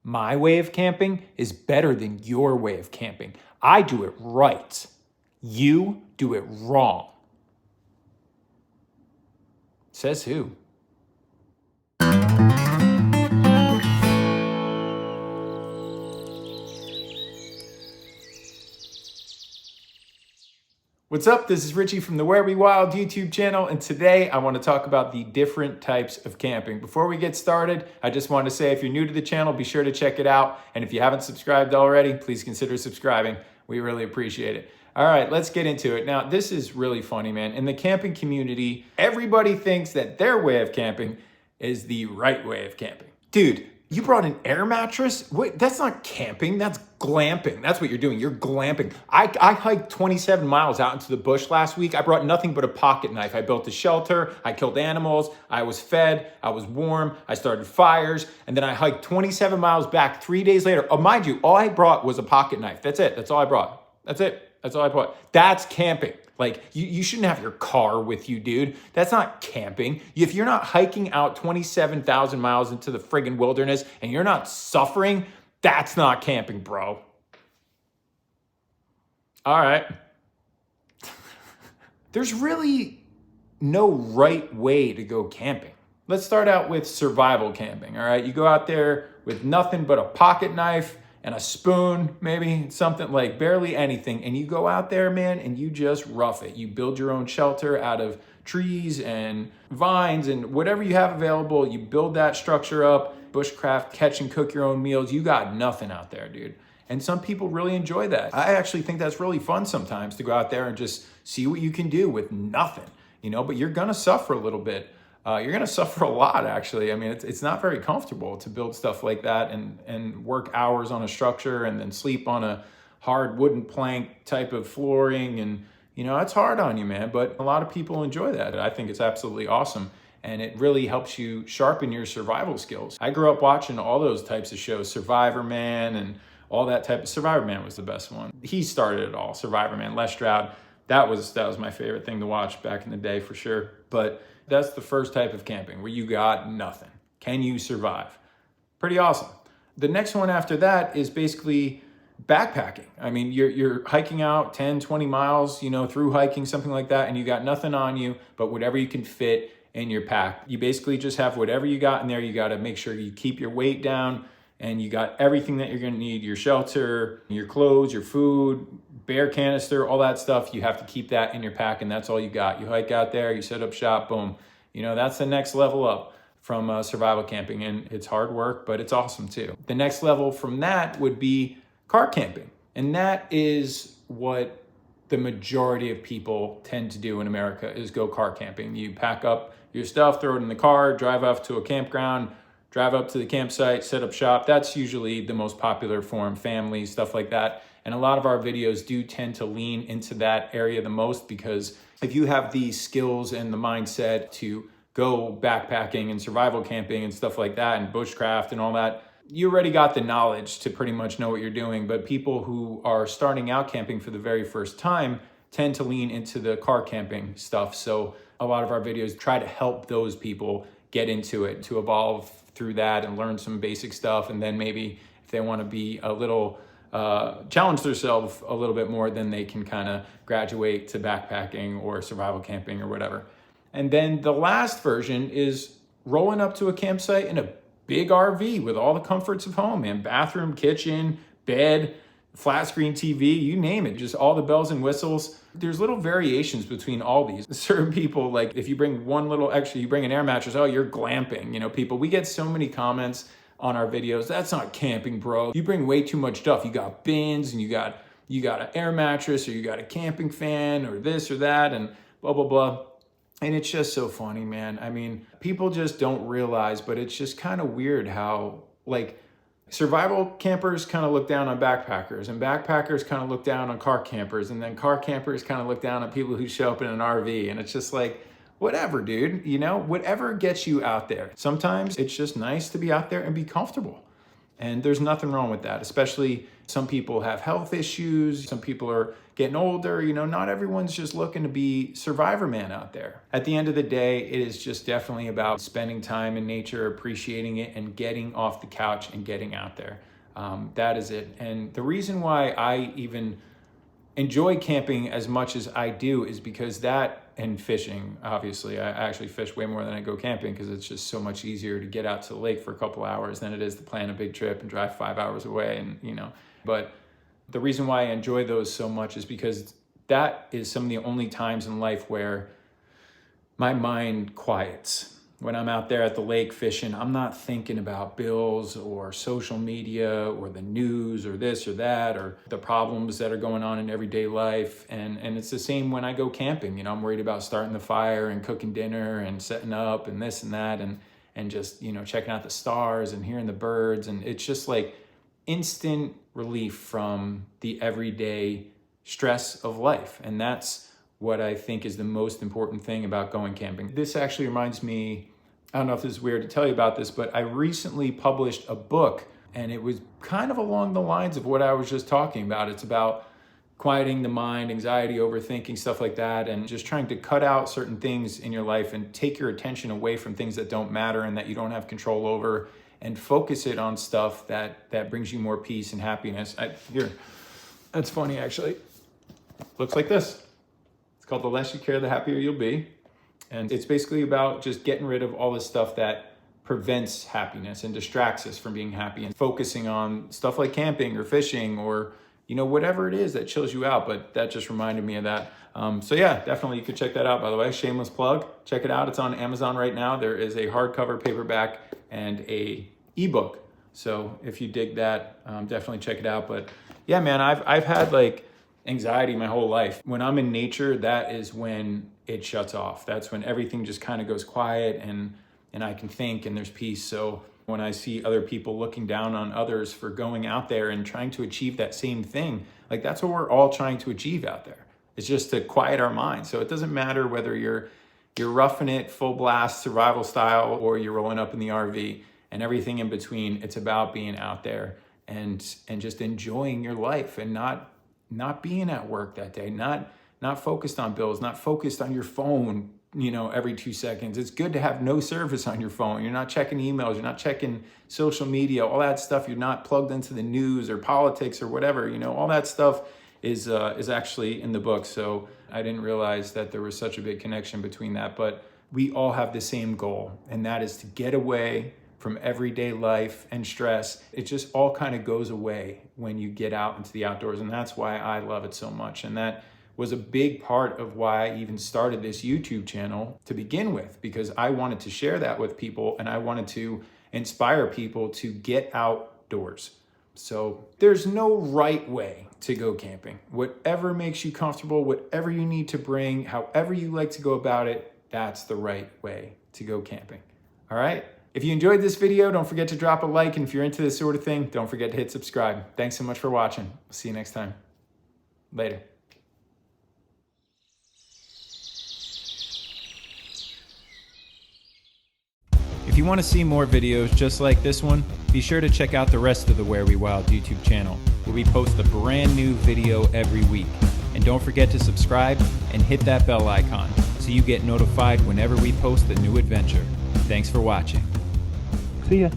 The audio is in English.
My way of camping is better than your way of camping. I do it right. You do it wrong. Says who? What's up? This is Richie from the Where We Wild YouTube channel, and today I want to talk about the different types of camping. Before we get started, I just want to say if you're new to the channel, be sure to check it out. And if you haven't subscribed already, please consider subscribing. We really appreciate it. All right, let's get into it. Now, this is really funny, man. In the camping community, everybody thinks that their way of camping is the right way of camping. Dude, you brought an air mattress? Wait, that's not camping, that's glamping. That's what you're doing, you're glamping. I hiked 27 miles out into the bush last week. I brought nothing but a pocket knife. I built a shelter, I killed animals, I was fed, I was warm, I started fires, and then I hiked 27 miles back 3 days later. Oh, mind you, all I brought was a pocket knife. That's it, that's all I brought. That's it, that's all I brought. That's camping. Like, you shouldn't have your car with you, dude. That's not camping. If you're not hiking out 27,000 miles into the friggin' wilderness and you're not suffering, that's not camping, bro. All right. There's really no right way to go camping. Let's start out with survival camping, all right? You go out there with nothing but a pocket knife and a spoon, maybe something, like barely anything. And you go out there, man, and you just rough it. You build your own shelter out of trees and vines and whatever you have available. You build that structure up, bushcraft, catch and cook your own meals. You got nothing out there, dude. And some people really enjoy that. I actually think that's really fun sometimes to go out there and just see what you can do with nothing, you know, but you're gonna suffer a little bit. You're gonna suffer a lot, actually. I mean, it's not very comfortable to build stuff like that and work hours on a structure and then sleep on a hard wooden plank type of flooring. And, you know, it's hard on you, man, but a lot of people enjoy that. I think it's absolutely awesome. And it really helps you sharpen your survival skills. I grew up watching all those types of shows, Survivor Man and all that type of. Survivor Man was the best one. He started it all, Survivor Man, Les Stroud. That was my favorite thing to watch back in the day for sure. But that's the first type of camping where you got nothing. Can you survive? Pretty awesome. The next one after that is basically backpacking. I mean, you're hiking out 10, 20 miles, you know, through hiking, something like that, and you got nothing on you but whatever you can fit in your pack. You basically just have whatever you got in there. You got to make sure you keep your weight down and you got everything that you're going to need, your shelter, your clothes, your food, bear canister, all that stuff. You have to keep that in your pack, and that's all you got. You hike out there, you set up shop, boom. You know, that's the next level up from survival camping, and it's hard work, but it's awesome too. The next level from that would be car camping, and that is what the majority of people tend to do in America is go car camping. You pack up your stuff, throw it in the car, drive off to a campground, drive up to the campsite, set up shop. That's usually the most popular form, families, stuff like that. And a lot of our videos do tend to lean into that area the most, because if you have the skills and the mindset to go backpacking and survival camping and stuff like that and bushcraft and all that, you already got the knowledge to pretty much know what you're doing. But people who are starting out camping for the very first time tend to lean into the car camping stuff. So a lot of our videos try to help those people get into it, to evolve through that and learn some basic stuff. And then maybe if they want to be a little challenge themselves a little bit more, then they can kind of graduate to backpacking or survival camping or whatever. And then the last version is rolling up to a campsite in a big RV with all the comforts of home, man. Bathroom, kitchen, bed, flat screen TV, you name it, just all the bells and whistles. There's little variations between all these. Certain people, like if you bring one little extra, you bring an air mattress, oh, you're glamping. You know, people, we get so many comments on our videos, that's not camping, bro. You bring way too much stuff. You got bins and you got an air mattress, or you got a camping fan or this or that and blah, blah, blah. And it's just so funny, man. I mean, people just don't realize, but it's just kind of weird how, like, survival campers kind of look down on backpackers, and backpackers kind of look down on car campers, and then car campers kind of look down on people who show up in an RV. And it's just like, whatever, dude, you know, whatever gets you out there. Sometimes it's just nice to be out there and be comfortable. And there's nothing wrong with that, especially some people have health issues. Some people are getting older. You know, not everyone's just looking to be Survivor Man out there. At the end of the day, it is just definitely about spending time in nature, appreciating it, and getting off the couch and getting out there. That is it. And the reason why I even enjoy camping as much as I do is because that, and fishing, obviously, I actually fish way more than I go camping because it's just so much easier to get out to the lake for a couple hours than it is to plan a big trip and drive 5 hours away. And, you know, but the reason why I enjoy those so much is because that is some of the only times in life where my mind quiets. When I'm out there at the lake fishing, I'm not thinking about bills or social media or the news or this or that or the problems that are going on in everyday life. And it's the same when I go camping. You know, I'm worried about starting the fire and cooking dinner and setting up and this and that and just, you know, checking out the stars and hearing the birds. And it's just like instant relief from the everyday stress of life. And that's what I think is the most important thing about going camping. This actually reminds me, I don't know if this is weird to tell you about this, but I recently published a book and it was kind of along the lines of what I was just talking about. It's about quieting the mind, anxiety, overthinking, stuff like that, and just trying to cut out certain things in your life and take your attention away from things that don't matter and that you don't have control over and focus it on stuff that brings you more peace and happiness. Here, that's funny actually. Looks like this. Called The Less You care, the happier you'll be. And it's basically about just getting rid of all this stuff that prevents happiness and distracts us from being happy and focusing on stuff like camping or fishing or, you know, whatever it is that chills you out. But that just reminded me of that. So yeah, definitely you could check that out, by the way. Shameless plug. Check it out. It's on Amazon right now. There is a hardcover paperback and a ebook. So if you dig that, definitely check it out. But yeah, man, I've had like anxiety my whole life. When I'm in nature, that is when it shuts off. That's when everything just kind of goes quiet and I can think and there's peace. So when I see other people looking down on others for going out there and trying to achieve that same thing, like that's what we're all trying to achieve out there. It's just to quiet our minds. So it doesn't matter whether you're roughing it full blast survival style or you're rolling up in the RV and everything in between. It's about being out there and just enjoying your life and not being at work that day, not focused on bills, not focused on your phone, you know, every 2 seconds. It's good to have no service on your phone. You're not checking emails, you're not checking social media, all that stuff. You're not plugged into the news or politics or whatever, you know, all that stuff is actually in the book. So I didn't realize that there was such a big connection between that, but we all have the same goal, and that is to get away from everyday life and stress. It just all kind of goes away when you get out into the outdoors. And that's why I love it so much. And that was a big part of why I even started this YouTube channel to begin with, because I wanted to share that with people and I wanted to inspire people to get outdoors. So there's no right way to go camping. Whatever makes you comfortable, whatever you need to bring, however you like to go about it, that's the right way to go camping. All right? If you enjoyed this video, don't forget to drop a like. And if you're into this sort of thing, don't forget to hit subscribe. Thanks so much for watching. See you next time. Later. If you want to see more videos just like this one, be sure to check out the rest of the Where We Wild YouTube channel, where we post a brand new video every week. And don't forget to subscribe and hit that bell icon so you get notified whenever we post a new adventure. Thanks for watching. See ya.